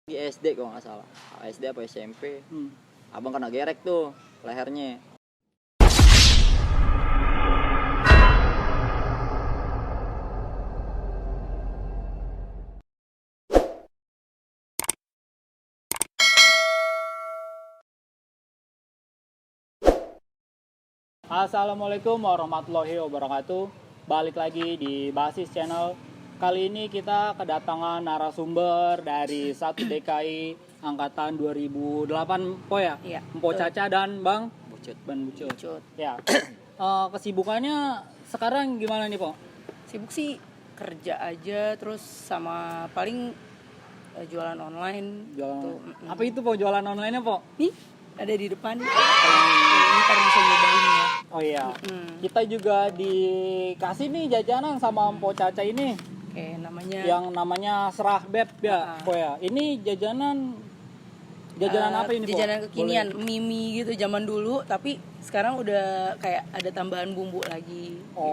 Di SD kalau nggak salah, SD apa SMP. Abang kena gerek tuh lehernya. Assalamualaikum warahmatullahi wabarakatuh. Balik lagi di Basis Channel. Kali ini kita kedatangan narasumber dari 1 DKI angkatan 2008 Po ya? Iya. Mpo Caca dan Bang Bucut. Bucut. Ya. Kesibukannya sekarang gimana nih Po? Sibuk sih kerja aja, terus sama paling jualan online. Jualan. Tuh, Apa itu Po jualan online-nya Po? Nih, ada di depan. Ini ntar bisa nyobain ya. Oh iya. Kita juga dikasih nih jajanan sama Mpo Caca ini. Oke, namanya Yang namanya Serah Beb ya, Po ya. Ini jajanan apa ini, Po? jajanan kekinian, mimi gitu zaman dulu, tapi sekarang udah kayak ada tambahan bumbu lagi gitu.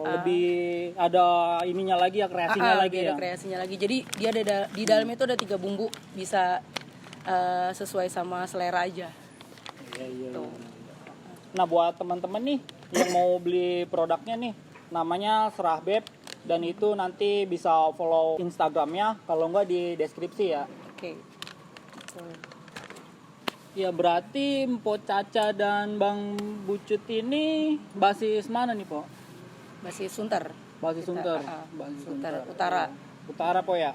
Lebih ada ininya lagi ya, kreasinya lagi ada ya. kreasinya lagi. Jadi dia ada di dalamnya itu ada 3 bumbu, bisa sesuai sama selera aja. Iya. Tuh. Nah, buat teman-teman nih yang mau beli produknya nih, namanya Serah Beb, dan itu nanti bisa follow Instagramnya, kalau nggak di deskripsi ya. Oke. Ya berarti Mpo Caca dan Bang Bucut ini basis mana nih Po? Basis Sunter. Basis Sunter. Basis Sunter Utara. Utara Po ya.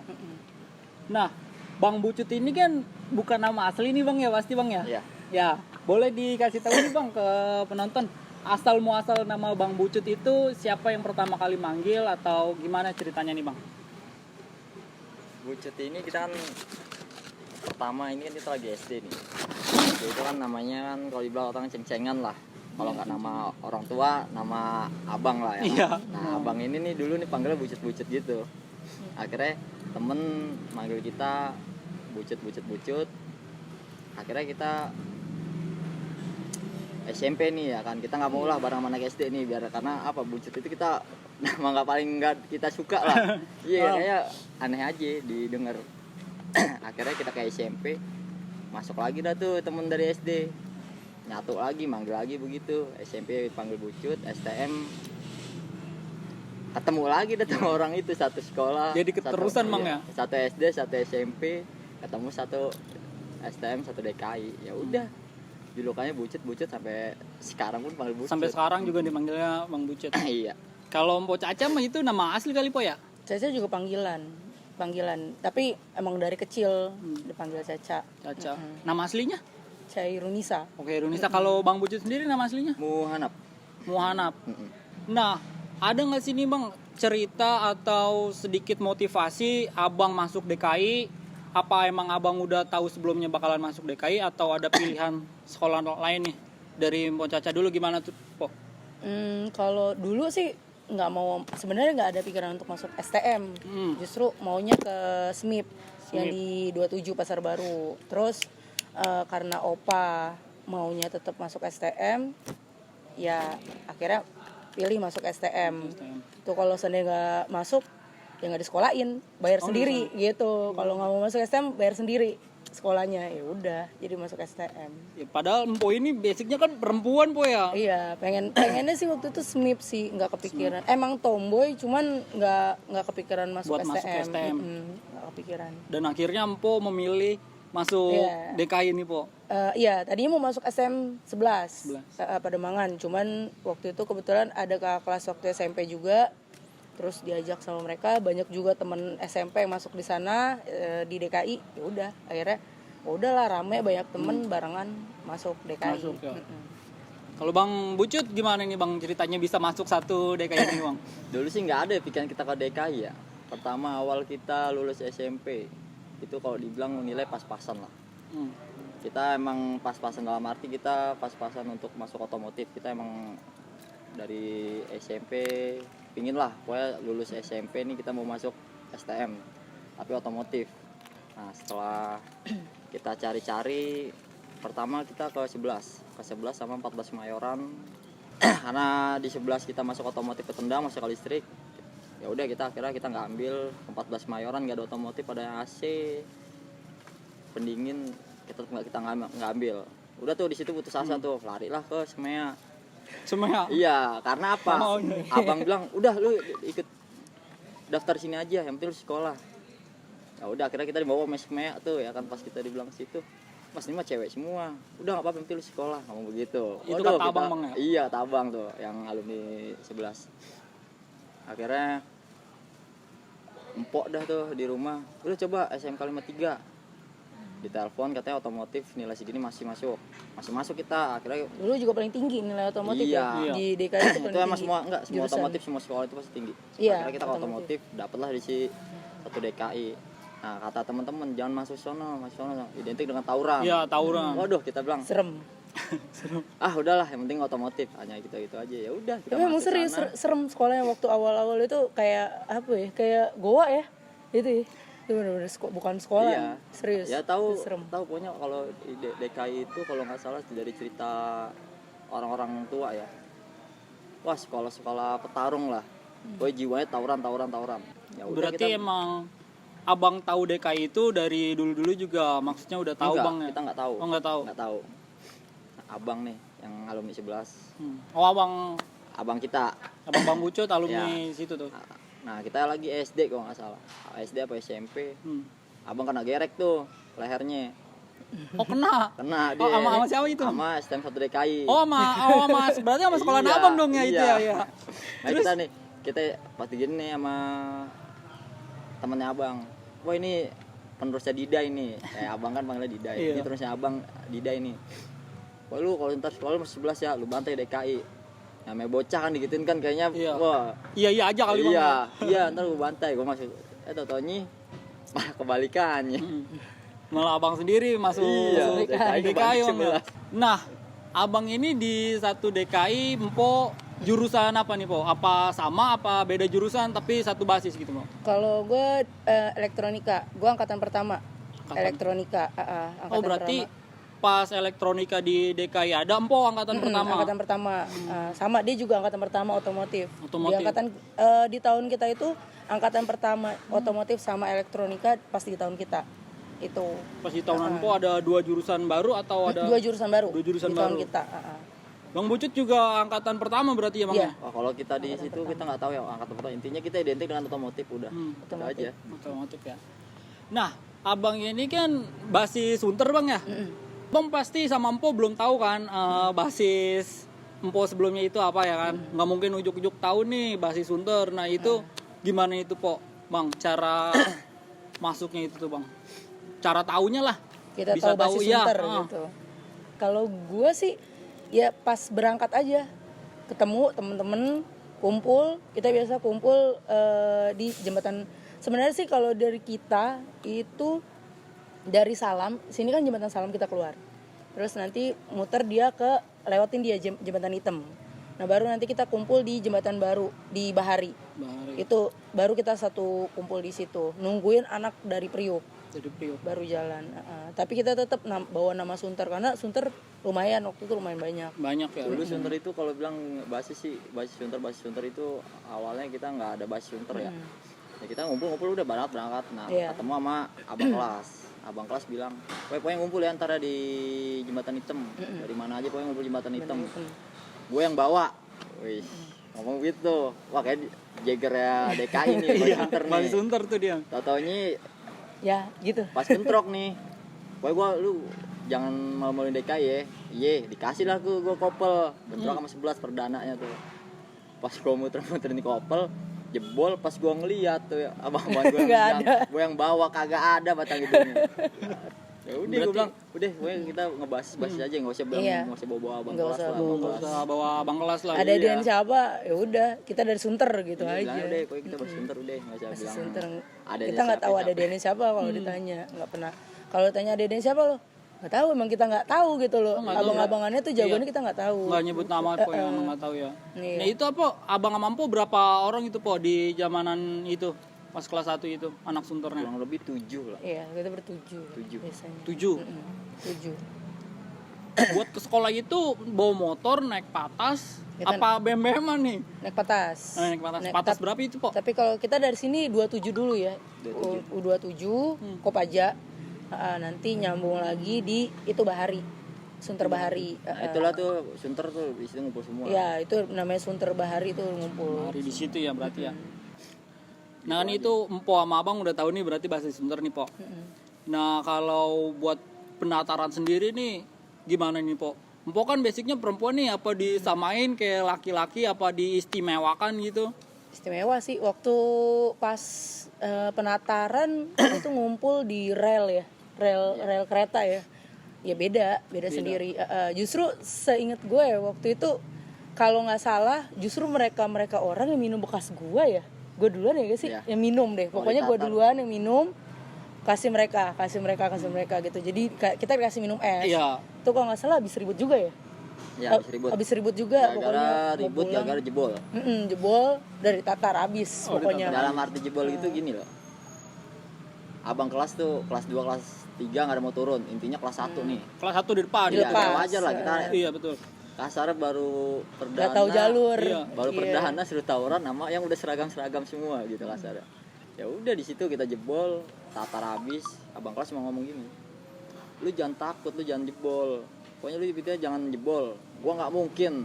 Nah, Bang Bucut ini kan bukan nama asli nih Bang ya, pasti Bang ya? Iya. Ya, boleh dikasih tahu nih Bang ke penonton, asal muasal nama Bang Bucut itu siapa yang pertama kali manggil atau gimana ceritanya nih Bang? Bucut ini kita kan pertama ini kan kita lagi SD nih. Jadi itu kan namanya kan kalau dibilang orang ceng-cengan lah. Kalau nggak nama orang tua, nama abang lah ya. Iya. Nah abang ini nih dulu nih panggilnya bucut-bucut gitu. Akhirnya temen manggil kita bucut. Akhirnya kita SMP nih ya kan, kita nggak mau lah bareng sama anak SD nih, biar karena apa, bucut itu kita nama nggak kita suka lah. Iya kayak aneh aja didengar. Akhirnya kita ke SMP, masuk lagi dah tuh temen dari SD, nyatu lagi, manggil lagi begitu. SMP panggil bucut, STM ketemu lagi dah tuh orang itu, satu sekolah. Jadi keterusan Bang ya? Satu SD, satu SMP, ketemu satu STM, satu DKI. Ya udah, julukannya bucut sampai sekarang pun panggil bucut. Sampai sekarang juga dipanggilnya Bang Bucut. Iya. Kalau Mpo Caca mah itu nama asli kali Po ya? Caca juga panggilan, tapi emang dari kecil dipanggil Caca. Caca. Nama aslinya? Cairunisa. Oke, Runisa. Kalau Bang Bucut sendiri nama aslinya? Muhanap. Nah, ada nggak sih nih Bang cerita atau sedikit motivasi Abang masuk DKI? Apa emang Abang udah tahu sebelumnya bakalan masuk DKI atau ada pilihan sekolah lain nih? Dari Mpo Caca dulu gimana tuh, Po? Kalau dulu sih sebenarnya nggak ada pikiran untuk masuk STM. Justru maunya ke SMIP yang di 27 Pasar Baru. Terus karena opa maunya tetap masuk STM, ya akhirnya pilih masuk STM. Tuh kalau seandainya nggak masuk, ya nggak disekolahin, bayar sendiri gitu. Kalau nggak mau masuk STM, bayar sendiri sekolahnya. Ya udah, jadi masuk STM. Ya, padahal Mpo ini basicnya kan perempuan Po ya. Iya, pengennya sih waktu itu SMIP sih, nggak kepikiran. Emang tomboy, cuman nggak kepikiran masuk Buat STM. masuk STM. Nggak kepikiran. Dan akhirnya Mpo memilih masuk DKI ini Po. Iya, tadinya mau masuk SM 11 Pademangan, cuman waktu itu kebetulan ada kakak kelas waktu SMP juga, terus diajak sama mereka, banyak juga teman SMP yang masuk di sana di DKI. Ya udah, akhirnya udahlah, rame, banyak temen barengan masuk DKI. Masuk ya. Kalau Bang Bucut gimana nih Bang ceritanya bisa masuk satu DKI ini Bang? Dulu sih nggak ada pikiran kita ke DKI ya. Pertama awal kita lulus SMP itu kalau dibilang nilai pas-pasan lah. Kita emang pas-pasan, dalam arti kita pas-pasan untuk masuk otomotif. Kita emang dari SMP pingin lah, pokoknya lulus SMP nih kita mau masuk STM tapi otomotif. Nah setelah kita cari-cari, pertama kita ke 11 sama 14 Mayoran. Karena di 11 kita masuk otomotif ketendang, masuk ke listrik. Ya udah kita akhirnya kita nggak ambil 14 Mayoran, nggak ada otomotif, ada AC. pendingin kita nggak ambil. Udah tuh di situ putus asa tuh, larilah ke SMEA. Semuanya. Iya, karena apa? Oh, iya. Abang bilang, udah lu ikut daftar sini aja, yang penting lu sekolah. Ya udah, akhirnya kita dibawa sama SMEA tuh ya kan, pas kita dibilang situ, Mas ini mah cewek semua, udah nggak apa-apa, yang penting lu sekolah, ngomong begitu. Itu Waduh, kata abang, Bang, ya? Iya, tabang tuh, yang alumni 11. Akhirnya empok dah tuh di rumah, udah coba SMK 53. Ditelepon katanya otomotif nilai segini masih masuk kita. Akhirnya Dulu juga paling tinggi nilai otomotif Iya. ya. Di DKI itu paling itu emang tinggi. semua Jurusan. otomotif semua sekolah itu pasti tinggi. Iya, Akhirnya kita ke otomotif dapatlah di si satu DKI. Nah, kata teman-teman jangan masuk sono, identik dengan tawuran. Iya, tawuran. Waduh, kita bilang, Serem. udahlah yang penting otomotif, hanya gitu aja. Ya udah, kita Tapi emang masuk serius sana. serem sekolahnya waktu awal-awal itu kayak apa ya? Kayak goa ya. Itu ya. Itu benar-benar bukan sekolah. Iya. Serius. Ya tahu Itu serem. pokoknya kalau di DKI itu kalau nggak salah dari cerita orang-orang tua ya. Wah, sekolah petarung lah. Pokoknya jiwanya tawuran. Ya udah, Berarti emang abang tahu DKI itu dari dulu-dulu juga, maksudnya udah tahu enggak, bang ya? kita nggak tahu. Oh, nggak tahu. Nggak tahu. Nah, abang nih yang alumni 11. Oh, Abang kita. abang Bang Bucut alumni Ya. situ tuh. Nah, kita lagi SD kalau nggak salah. SD apa SMP. Abang kena gerek tuh lehernya. Oh, kena. Kena dia. Oh, sama siapa itu? Sama STM 1 DKI. Oh, berarti sama sekolah Iya, abang dong ya itu iya. ya. Nah, kita pasti gini nih sama temennya abang. Wah, ini penerusnya Dida ini. Abang kan panggilnya Dida. Iya. Ini terusnya abang Dida ini. Wah, lu kalau ntar sekolah lu masih 11 ya, lu bantai DKI. Namanya bocah kan digituin kan kayaknya. Iya. Wah. Iya aja kali bang. Iya, ntar gue bantai, gue masuk. Tau-taunya malah kebalikannya. Malah abang sendiri masuk Iya, DKI DKI bang. banding 11. Nah, abang ini di satu DKI empo jurusan apa nih po? Apa sama apa beda jurusan tapi satu basis gitu po? Kalau gue elektronika, gue angkatan pertama. Elektronika, angkatan Oh, berarti pertama. pas elektronika di DKI ada empo angkatan pertama. Angkatan pertama. Sama dia juga angkatan pertama otomotif. Otomotif. Di angkatan di tahun kita itu angkatan pertama otomotif sama elektronika pas di tahun kita. Itu. Pas di tahun empo ada dua jurusan baru atau ada Dua jurusan baru Dua jurusan di tahun baru. kita. Bang Bucut juga angkatan pertama berarti ya bang? Iya. Ya? Oh, kalau kita di situ kita nggak tahu ya angkatan pertama. Intinya kita identik dengan otomotif udah. Itu aja. Otomotif ya. Nah, abang ini kan basis Sunter bang ya? Bang pasti sama Empo belum tahu kan basis Empo sebelumnya itu apa ya kan? Nggak mungkin ujuk-ujuk tahu nih basis Sunter. Nah itu gimana itu po, bang? Cara masuknya itu tuh bang? Cara taunya lah. Kita Bisa tahu basis ya. Sunter gitu. Kalau gue sih ya pas berangkat aja ketemu temen-temen kumpul, kita biasa kumpul di jembatan. Sebenarnya sih kalau dari kita itu dari Salam, sini kan jembatan Salam kita keluar. Terus nanti muter dia lewatin dia jembatan hitam. Nah baru nanti kita kumpul di jembatan baru di Bahari. Itu baru kita satu kumpul di situ. Nungguin anak dari Priuk. Dari Priok. Baru jalan. Tapi kita tetap bawa nama Sunter karena Sunter lumayan waktu itu lumayan banyak. Banyak ya. Dulu Sunter itu kalau bilang basis Sunter itu awalnya kita nggak ada basis Sunter ya. Ya kita ngumpul udah berangkat. Nah, ketemu sama abang kelas bilang, pokoknya ngumpul ya antara di jembatan hitam. Dari mana aja pokoknya ngumpul jembatan hitam. Gue yang bawa. Wih, ngomong gitu. Wah, kayak Jagger ya DKI nih, Basis Sunter tuh dia. Tau-taunya Ya, gitu. pas bentrok nih. Pokoknya lu jangan malu-maluin DKI ya. Iya, dikasih lah gue kopel. Bentrok sama 11 perdananya tuh. Pas gue muter-muterin di kopel, jebol pas gue ngeliat tuh ya, abang-abang gue gue yang bawa kagak ada batang hidungnya. Ya udah gue bilang, udah kita ngebahas aja, nggak usah bawa abang kelas lah. Nggak usah bawa abang kelas lah. Ada dia siapa? Ya udah, kita dari Sunter gitu aja. Udah, pokoknya kita bahas Sunter udah, nggak usah bilang. Sunter. Adanya Kita nggak tahu siapa. ada Denny siapa kalau ditanya, nggak pernah. Kalau tanya ada Denny siapa lo? Nggak tahu, emang kita nggak tahu gitu loh. Abang-abangannya tuh jawabannya kita nggak tahu. Nggak nyebut nama po yang nggak tahu ya. Iya. Nah itu apa? Abang sama Empo berapa orang itu po di zamanan itu? Pas kelas 1 itu anak Sunternya. Kurang lebih 7 lah. Iya, kita bertujuh. Biasanya. 7. 7. Buat ke sekolah itu bawa motor, naik patas, apa bem-beman nih? Naik patas. Naik patas. Patas berapa itu po? Tapi kalau kita dari sini 27 dulu ya. U27 Kopaja. nanti nyambung lagi di itu Bahari, Sunter Bahari. Nah, itulah tuh Sunter tuh di situ ngumpul semua. Ya itu namanya Sunter Bahari tuh ngumpul. Hari di situ ya berarti ya. Nah kan itu Empo sama Abang udah tahu nih berarti bahasa Sunter nih Po. Nah kalau buat penataran sendiri nih gimana nih Po? Empo kan basicnya perempuan nih, apa disamain kayak laki-laki, apa diistimewakan gitu? Istimewa sih waktu pas penataran itu ngumpul di rel ya, rel kereta ya. Ya beda sendiri. Justru seingat gue waktu itu kalau nggak salah justru mereka orang yang minum bekas gue ya. Gue duluan ya guys sih yang minum deh. Pokoknya gue duluan yang minum, kasih mereka gitu. Jadi kita dikasih minum es. Iya. Itu kalau nggak salah habis ribut juga ya. Ya, habis ribut juga gara-gara pokoknya. ribut, gara-gara jebol. Jebol dari tatar habis pokoknya. Dalam arti jebol gitu gini loh. Abang kelas 2, kelas 3 nggak ada mau turun. Intinya kelas 1 nih. Kelas 1 di depan. Di Ya, depan. wajar lah kita. Iya betul. Kasar baru perdana. Gak tahu jalur. Baru perdana suruh tawuran sama yang udah seragam semua gitu kasar. Ya udah di situ kita jebol, tatar habis. Abang kelas mau ngomong gini. Lu jangan takut, lu jangan jebol. Pokoknya lu gitu jangan jebol. Gua nggak mungkin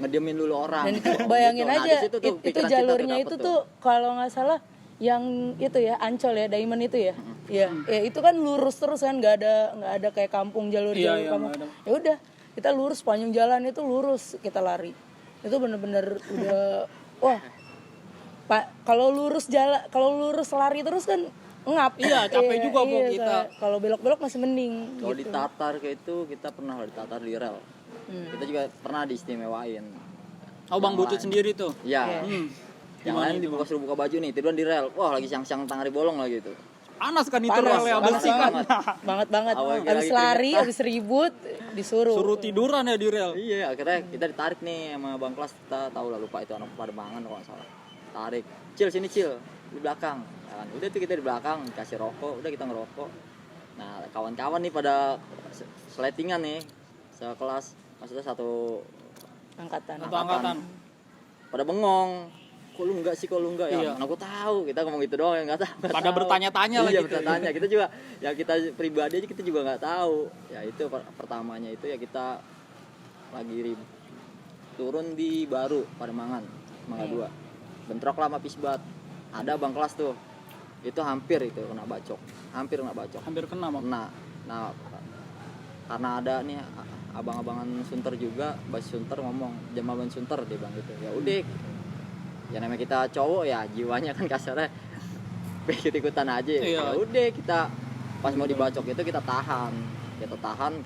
ngediemin dulu orang. Dan itu bayangin gitu. Nah, aja di situ tuh itu pikiran jalurnya kita itu tuh kalau nggak salah yang itu ya Ancol ya, Diamond itu ya. Iya, ya itu kan lurus terus kan, nggak ada kayak kampung jalur kampung. Ya udah, kita lurus sepanjang jalan itu lurus kita lari. Itu bener-bener udah wah. Pak, kalau lurus lari terus kan ngap. Iya, capek juga Bu kita. Kalau belok-belok masih mending. Kalau gitu. ditatar kayak itu kita pernah ditatar di rel. Kita juga pernah diistimewain. Oh Bang Bucut sendiri tuh. Iya. Yang lain suruh buka baju nih, tiduran di rel. Wah, lagi siang-siang tangari bolong lah gitu. Panas kan itu Panas, rel ya, panas bersih kan. banget. Habis lari, habis ribut, disuruh. Suruh tiduran ya di rel. Iya, akhirnya kita ditarik nih sama bang kelas, kita tahu lah lupa itu anak Pademangan kalau nggak salah. Tarik, Cil sini Cil, di belakang. Nah, udah tuh kita di belakang, dikasih rokok, udah kita ngerokok. Nah, kawan-kawan nih pada seletingan nih, sekelas, maksudnya satu angkatan. Pada bengong. Kok lu enggak sih, kok lu enggak? Ya, Iya. mana gua tahu, kita ngomong gitu doang, ya enggak tahu. Pada bertanya-tanya lah iya, gitu. bertanya. Kita juga, ya kita pribadi aja kita juga nggak tahu. Ya itu pertamanya itu ya kita lagi turun di Baru Pademangan, Mangga 2. Bentrok lah sama Pisbat. Ada bang kelas tuh. Itu hampir itu kena bacok. Hampir kena Bang. Nah, karena ada nih abang-abangan Sunter juga, Bas Sunter ngomong, Jamaban Sunter dia bilang gitu. Ya udah. Ya namanya kita cowok ya, jiwanya kan kasarnya ikut-ikutan aja. Iya. Ya udah kita pas mau dibacok itu kita tahan,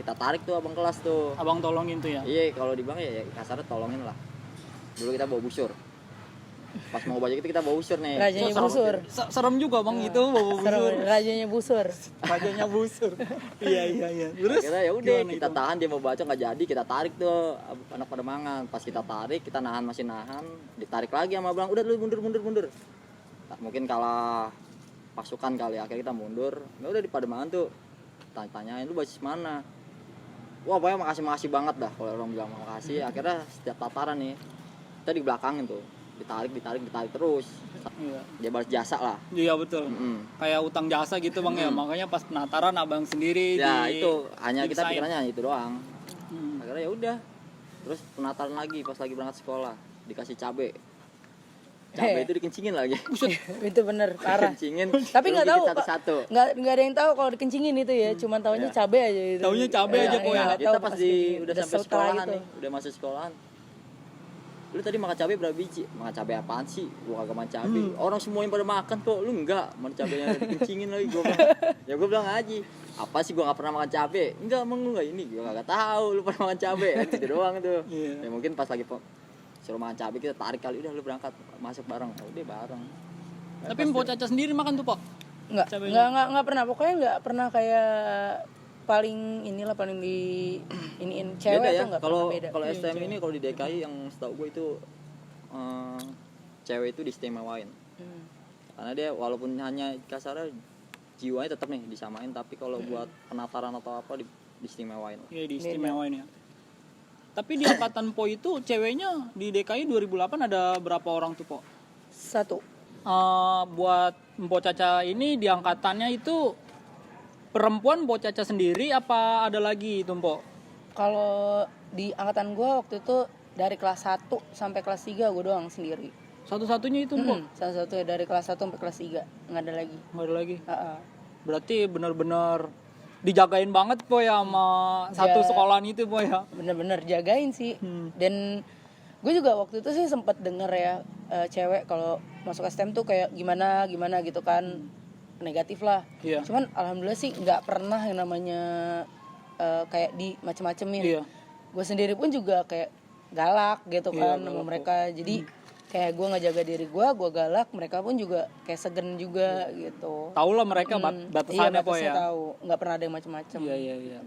kita tarik tuh abang kelas tuh. Abang tolongin tuh ya. Iya, kalau dibilang ya kasarnya tolongin lah. Dulu kita bawa busur. Pas mau bacok itu kita bawa busur nih. Rajanya busur. Serem juga Bang itu bawa busur. Rajanya busur. Rajanya busur. Iya. Terus Akhirnya ya udah kita itu? tahan, dia mau bacok nggak jadi, kita tarik tuh anak Pademangan. Pas kita tarik, kita masih nahan, ditarik lagi sama abang. Udah lu mundur. Nah, mungkin kalah pasukan kali, akhirnya kita mundur. Ya udah di Pademangan tuh tanyain lu basis mana. Wah, pokoknya makasih banget dah kalau orang bilang makasih. Akhirnya setiap tataran nih kita di belakangin tuh. Ditarik terus. Iya. Dia balas jasa lah. Iya betul. Kayak utang jasa gitu Bang ya. Makanya pas penataran Abang sendiri Ya itu hanya kita dipisahin. pikirannya hanya itu doang. Akhirnya ya udah. Terus penataran lagi pas lagi berangkat sekolah dikasih cabe. Cabe itu dikencingin lagi. Itu bener parah. Dikencingin. Tapi nggak tahu satu-satu. nggak ada yang tahu kalau dikencingin itu ya, cuman taunya cabe aja itu. Taunya cabe aja, Po, ya. Kita pas udah sampai setelah sekolahan gitu. nih, udah masuk sekolahan. Lu tadi makan cabai berapa biji? Makan cabai apaan sih? Gua kagak makan cabai. Orang semuanya pada makan kok, lu enggak. Mana cabainya dikencingin lagi gua bilang. Ya gua bilang aja, apa sih gua enggak pernah makan cabai? Enggak, emang lu enggak ini. Gua kagak tahu lu pernah makan cabai. Itu doang tuh. Ya mungkin pas lagi suruh makan cabai kita tarik kali, udah lu berangkat masuk bareng. Ya udah bareng. Tapi Mpok Caca sendiri makan tuh, Pak? Enggak pernah, pokoknya enggak pernah kayak paling di iniin cewek beda tuh ya. enggak pernah beda. Kalau STM ini kalau di DKI yang setahu gue itu cewek itu diistimewain. Karena dia walaupun hanya kasarnya jiwanya tetap nih disamain, tapi kalau buat penataran atau apa diistimewain. Iya, diistimewain ya. Tapi di angkatan Po itu ceweknya di DKI 2008 ada berapa orang tuh, Po? 1. Buat Mpok Caca ini di angkatannya itu perempuan Mpok Caca sendiri apa ada lagi itu Mpok? Kalau di angkatan gue waktu itu dari kelas 1 sampai kelas 3 gue doang sendiri. Satu-satunya itu Mpok? Salah satu dari kelas 1 sampai kelas 3 nggak ada lagi. Nggak ada lagi. Heeh. Berarti benar-benar dijagain banget Po ya sama satu sekolahan itu Po ya. Bener-bener jagain sih. Dan gue juga waktu itu sih sempet denger ya cewek kalau masuk STM tuh kayak gimana gitu kan, negatif lah. Iya. Cuman alhamdulillah sih nggak pernah yang namanya kayak di macem-macemin. Iya. Gue sendiri pun juga kayak galak gitu Iya, kan sama mereka. Jadi kayak gue ngejaga diri gue galak, mereka pun juga kayak segen juga gitu. Tahu lah mereka batasannya Iya, Po batasnya ya. tahu, nggak pernah ada yang macem-macem. Iya.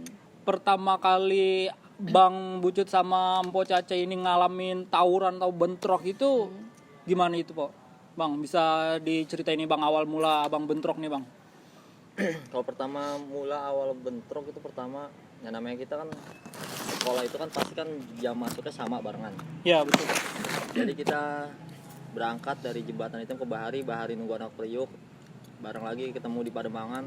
Pertama kali Bang Bucut sama Mpok Caca ini ngalamin tawuran atau bentrok itu gimana itu Po? Bang, bisa diceritain nih Bang awal mula Abang bentrok nih Bang. Kalau pertama mula awal bentrok itu pertama, ya namanya kita kan sekolah itu kan pasti kan jam masuknya sama barengan. Iya betul. Jadi kita berangkat dari jembatan itu ke Bahari nunggu anak Priuk, bareng lagi ketemu di Pademangan,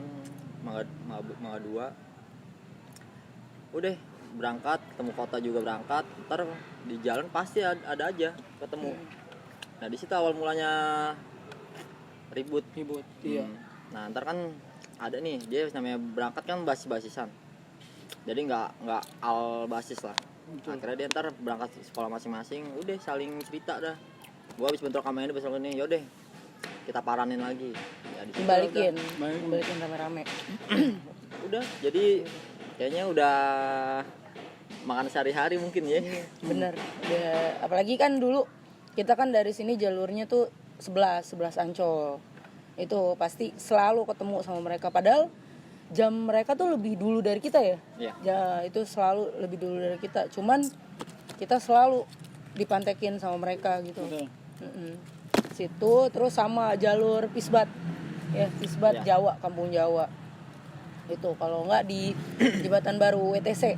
Mangga 2. Udah berangkat, ketemu kota juga berangkat, ntar di jalan pasti ada aja ketemu. Nah di situ awal mulanya ribut. Iya. Nah ntar kan ada nih, dia namanya berangkat kan basis-basisan, jadi nggak al basis lah. Akhirnya dia ntar berangkat sekolah masing-masing, udah saling cerita dah. Gua habis bentrok sama ini besok ini, yaudah kita paranin lagi. Ya, di situ Dibalikin udah. rame-rame. Udah, jadi kayaknya udah makan sehari-hari mungkin ya. Bener. Apalagi kan dulu kita kan dari sini jalurnya tuh 11 Ancol. Itu pasti selalu ketemu sama mereka, padahal jam mereka tuh lebih dulu dari kita ya. Iya. Ya itu selalu lebih dulu dari kita, cuman kita selalu dipantekin sama mereka gitu. Betul. Situ terus sama jalur Pisbat ya, Pisbat Ya. Jawa, Kampung Jawa itu. Kalau nggak di Jembatan Baru WTC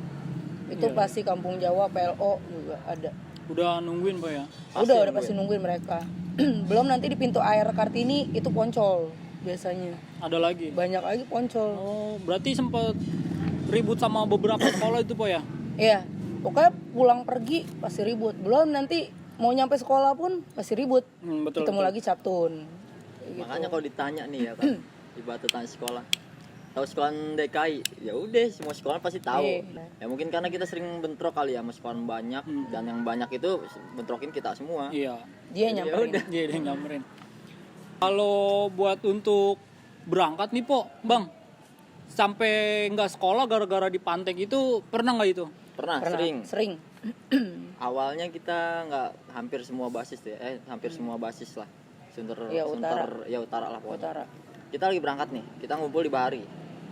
itu pasti Kampung Jawa, PLO juga ada. Udah nungguin Pak ya? Udah pasti nungguin mereka. Belum nanti di pintu air Kartini itu Poncol biasanya. Ada lagi? Banyak lagi Poncol. Oh, berarti sempat ribut sama beberapa sekolah itu Pak ya? Iya, pokoknya pulang pergi pasti ribut. Belum nanti mau nyampe sekolah pun pasti ribut. Betul. Ketemu lagi Captun. Gitu. Makanya kalau ditanya nih ya kan, ibarat tanya sekolah, tahu sekolah DKI, ya udah semua sekolah pasti tahu. Ya mungkin karena kita sering bentrok kali ya sama sekolah banyak, dan yang banyak itu bentrokin kita semua. Iya. Dia nyamperin. Dia nyamperin. Kalau buat untuk berangkat nih Po, Bang, sampai nggak sekolah gara-gara dipantek itu pernah nggak itu? Pernah. Sering. Awalnya kita nggak hampir semua basis ya, hampir semua basis lah. Utara lah pokoknya. Utara. Kita lagi berangkat nih, kita ngumpul di Bahari.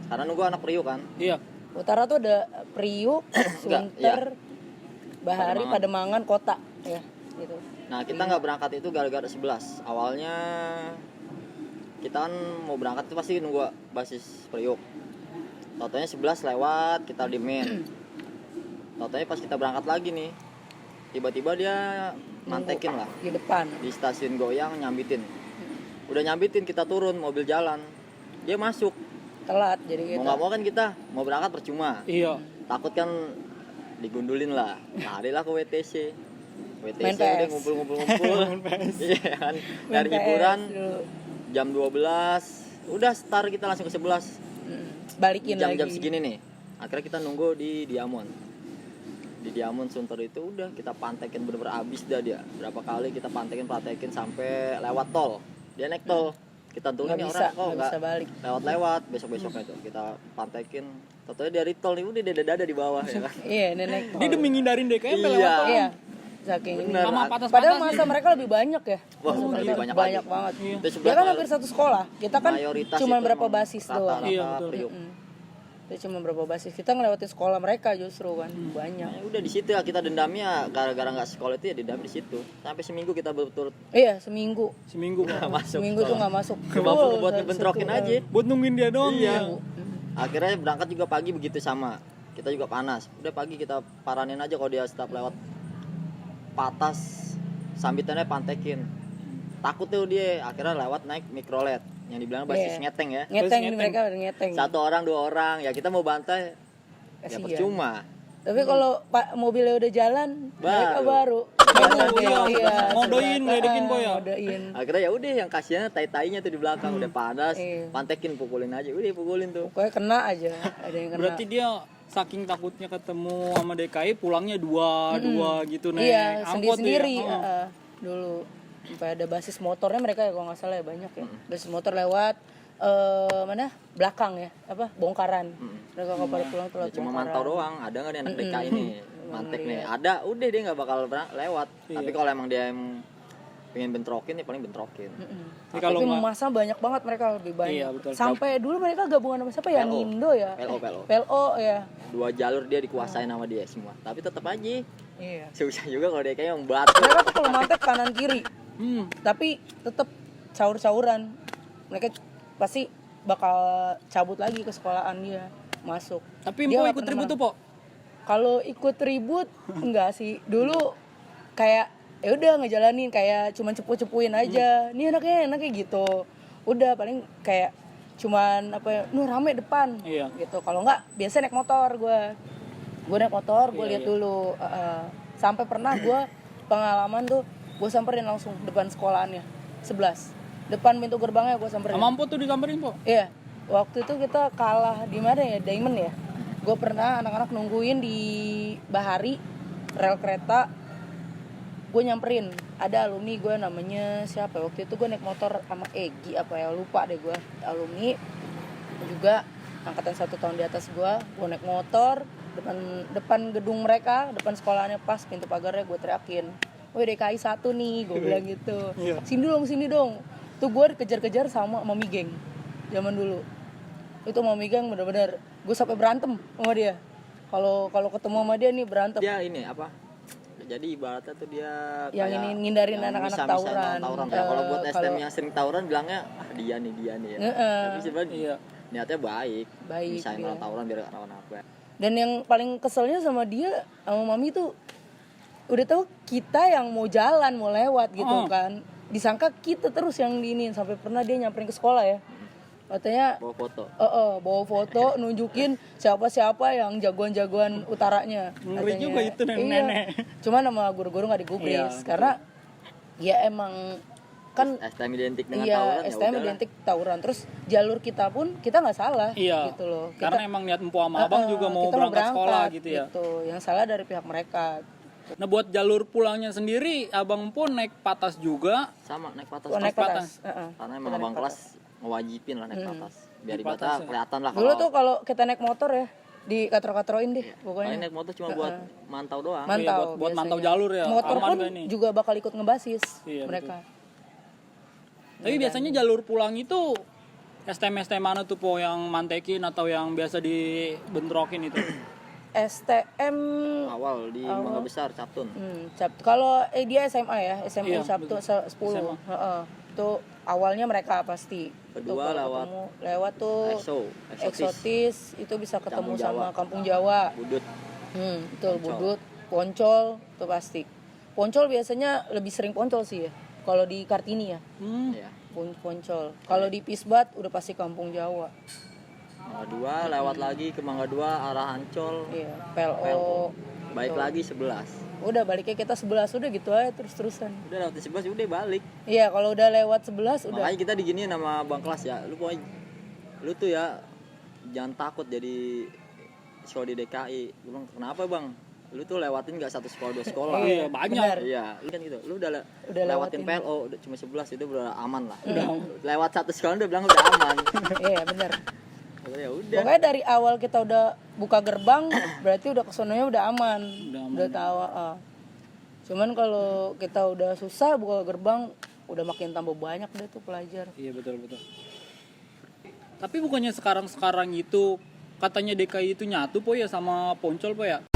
Karena nunggu anak Priuk kan. Iya. Utara tuh ada Priuk, Sunter, Bahari, Pademangan, Kota ya gitu. Nah kita nggak berangkat itu gara-gara 11. Awalnya kita kan mau berangkat itu pasti nunggu basis Priuk. Totalnya 11 lewat, kita diemin. Totalnya pas kita berangkat lagi nih, tiba-tiba dia mantekin lah Di depan. di stasiun Goyang, nyambitin. Udah nyambitin, kita turun mobil jalan, dia masuk. Telat jadi Mau gitu. nggak mau kan kita mau berangkat percuma. Iya. Takut kan digundulin lah. Larilah ke WTC. Main udah PS. ngumpul. Iya kan. Dari hiburan jam 12, udah start kita langsung ke 11. Balikin Jam-jam lagi. segini nih. Akhirnya kita nunggu di Diamond. Di Diamond Sunter itu udah kita pantekin bener-bener abis dah dia. Berapa kali kita pantekin sampai lewat tol. Dia naik tol. Kita tungguin nih orang kok nggak bisa balik. lewat besok-besoknya itu kita pantekin. Totalnya dari tol nih udah dada-dada di bawah ya kan. Iya, nenek. Dia demi ngindarin DKI Iya. lewat tol. Iya. Saking Bener. Sama Padahal patas-patas. masa mereka lebih banyak ya. Wah, Masa lebih mereka banyak banget. Itu Dia sebelah kan hampir satu sekolah. Kita kan mayoritas cuma itu berapa emang basis doang. rata-rata Iya, betul. Priuk. Itu cuma berapa basis. Kita ngelewatin sekolah mereka justru kan banyak. Ya udah di situ ya kita dendamnya gara-gara nggak sekolah itu ya dendam di situ. Sampai seminggu kita berturut Iya, seminggu. Seminggu nggak masuk. Seminggu tuh nggak masuk. Cuma buat ngebentrokin aja. buat nungguin dia doang. Iya. Ya. Akhirnya berangkat juga pagi begitu sama. Kita juga panas. Udah pagi kita paranin aja kalau dia stop lewat patas, sambitannya pantekin. Takut tuh dia. Akhirnya lewat naik mikrolet. yang dibilang basis Iya. ngeteng ya. Ngeteng, Ngeteng. mereka udah ngeteng. Satu orang, dua orang, ya kita mau bantai ya Kasian. percuma. Tapi kalau mobilnya udah jalan, mereka baru. Iya, ngodoin, ngeledekin po ya. Ngodoin. Akhirnya ya udah yang kasihannya tai-tainya tuh di belakang udah panas, Iya. pantekin pukulin aja, udah pukulin tuh. Pokoknya kena aja, ada yang kena. Berarti dia saking takutnya ketemu sama DKI pulangnya dua gitu nih. Iya, Angkot sendiri-sendiri. ya. Dulu sampai ada basis motornya mereka ya kalau nggak salah ya banyak ya. Basis motor lewat mana? Belakang ya, apa? Bongkaran. Mereka kalau pada pulang tuh Ya lewat cuma bongkaran. mantau doang, ada nggak nih anak DKI nih mantek nih, ada udah dia nggak bakal lewat. Tapi kalau emang dia yang pengen bentrokin ya paling bentrokin. Tapi kalau Tapi nggak masa banyak banget mereka lebih banyak. Iya, betul. Sampai dulu mereka gabungan sama siapa ya? PLO. Nindo ya. PLO. PLO ya. 2 jalur dia dikuasain sama dia semua, tapi tetap aja Iya. susah juga kalau DKI yang batu. Mereka tuh kalau mantek kanan kiri. Tapi tetap caur-cauran. Mereka pasti bakal cabut lagi ke sekolahan dia masuk. Tapi Dia Empo nggak ikut pernah ribut tuh, Po. Kalau ikut ribut enggak sih. Dulu kayak ya udah ngejalanin kayak cuman cepu-cepuin aja. Nih enaknya gitu. Udah paling kayak cuman apa ya, rame depan Iya. gitu. Kalau enggak biasa naik motor gue naik motor, gue lihat Iya. dulu. Sampai pernah gue pengalaman tuh gue samperin langsung depan sekolahannya 11 depan pintu gerbangnya gue samperin. Sama Empo tuh disamperin, Po. Iya, waktu itu kita kalah di mana ya, Diamond ya. Gue pernah anak-anak nungguin di Bahari rel kereta, gue nyamperin. Ada alumni gue namanya siapa? Waktu itu gue naik motor sama Egi apa ya, lupa deh gue. Alumni juga angkatan 1 tahun di atas gue naik motor depan gedung mereka, depan sekolahnya pas pintu pagarnya gue teriakin, "Woi DKI 1 nih," gue bilang gitu. Sini dong. Tuh gue dikejar-kejar sama Mami Geng zaman dulu. Itu Mami Geng bener-bener gue sampai berantem sama dia. Kalau ketemu sama dia nih berantem. Dia ini apa? Jadi ibaratnya tuh dia Yang kayak ini ngindarin yang anak-anak misah-misahin tawuran. Ya, kalau buat STM kalau- yang sering tawuran bilangnya dia nih ya. Tapi sebenarnya Iya. niatnya baik. Baik, Misahin iya. orang tawuran biar gak kenapa-napa. Dan yang paling keselnya sama dia sama Mami tuh udah tahu kita yang mau jalan mau lewat gitu kan, disangka kita terus yang diinin. Sampai pernah dia nyamperin ke sekolah ya, katanya Bawa foto. bawa foto nunjukin siapa yang jagoan-jagoan utaranya. Ngeri katanya. juga itu nenek-nenek. Cuman sama guru-guru nggak digubris Iya, karena ya emang kan STM identik dengan iya tawuran ya STM udahlah. identik tawuran. Terus jalur kita pun kita nggak salah Iya. gitu loh. Karena emang niat Empo sama Abang juga mau kita berangkat sekolah gitu ya. Gitu. Yang salah dari pihak mereka. Nah, buat jalur pulangnya sendiri Abang Empo naik patas juga. Sama naik patas. Oh, naik patas. patas. Karena emang abang kelas ngewajibin lah naik patas. Biar Naik ibaratnya patas ya. kelihatan lah Dulu tuh kalau kita naik motor ya di katro-katroin deh paling pokoknya. naik motor cuma buat mantau doang. Mantau. Iya, buat biasanya. mantau jalur ya. Motor Aman pun gak nih? juga bakal ikut ngebasis Iya, mereka. Tapi biasanya jalur pulang itu STM mana tuh, Po, yang mantekin atau yang biasa dibentrokin itu? STM Awal di Mangga Besar Captun. Kalau dia SMA ya, SMA Iya, Sabtu 10. Heeh. Itu awalnya mereka pasti. Kedua Itu kalau lewat tuh eksotis itu bisa ketemu Kampung Jawa. sama Kampung Jawa. Budut. Betul, Budut, Poncol itu pasti. Poncol biasanya lebih sering Poncol sih ya. Kalau di Kartini ya, Ya. Poncol. Kalau di Pisbat udah pasti Kampung Jawa. Mangga 2 lewat lagi ke Mangga 2 arah Ancol. Iya, PLO. Baik lagi 11. Udah baliknya kita 11 udah gitu aja terus-terusan. Udah lewat 11 udah balik. Iya, kalau udah lewat 11 udah. Makanya kita diginiin sama bang kelas ya. Lu tuh ya jangan takut jadi sekolah di DKI. Gue bilang, kenapa bang? Lu tuh lewatin gak satu sekolah 2 sekolah. Iya, banyak. benar. Iya, lu kan gitu. Lu udah lewatin. lewatin PLO udah cuma 11 itu udah aman lah. Lewat satu sekolah udah bilang udah aman. Iya, benar. Ya udah. Pokoknya dari awal kita udah buka gerbang, berarti udah kesononya udah aman. Udah tahu. Cuman kalau kita udah susah buka gerbang, udah makin tambah banyak deh tuh pelajar. Iya, betul. Tapi bukannya sekarang itu katanya DKI itu nyatu, Po, ya sama Poncol, Po, ya?